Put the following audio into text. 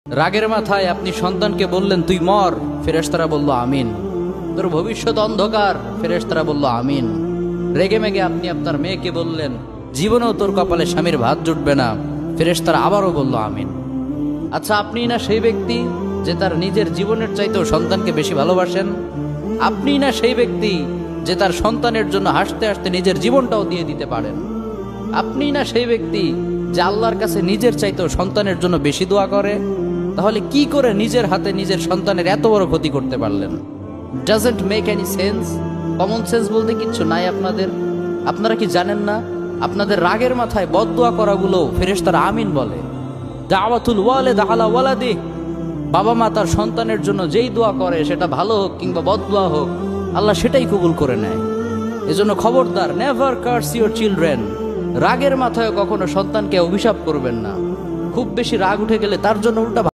রাগের মাথায় আপনি সন্তানকে বললেন তুই মর, ফেরেশতারা বলল আমিন। তোর ভবিষ্যৎ অন্ধকার, ফেরেশতারা বলল আমিন। রেগে মেগে আপনি আপনার মেয়েকে বললেন জীবনেও তোর কপালে স্বামীর ভাত জুটবে না, ফেরেশতারা আবারও বলল আমিন। আচ্ছা, আপনি না সেই ব্যক্তি যে তার নিজের জীবনের চাইতেও সন্তানকে বেশি ভালোবাসেন? আপনি না সেই ব্যক্তি যে তার সন্তানের জন্য হাসতে হাসতে নিজের জীবনটাও দিয়ে দিতে পারেন? আপনি না সেই ব্যক্তি যে আল্লাহর কাছে নিজের চাইতেও সন্তানের জন্য বেশি দোয়া করে? তাহলে কি করে নিজের হাতে নিজের সন্তানের এত বড় ক্ষতি করতে পারলেন? Doesn't make any sense. Common sense বলতে কিচ্ছু নাই আপনাদের? আপনারা কি জানেন না আপনাদের রাগের মাথায় বদদোয়া করাগুলো ফেরেশতারা আমিন বলে? দাওয়াতুল ওয়ালিদ আলা ওয়ালাদি, বাবা মা তার সন্তানের জন্য যেই দোয়া করে সেটা ভালো হোক কিংবা বদদোয়া হোক, আল্লাহ সেটাই কবুল করে নেয়। এজন্য খবরদার, নেভার কার্স ইউর চিলড্রেন। রাগের মাথায় কখনো সন্তানকে অভিশাপ করবেন না। খুব বেশি রাগ উঠে গেলে তার জন্য উল্টা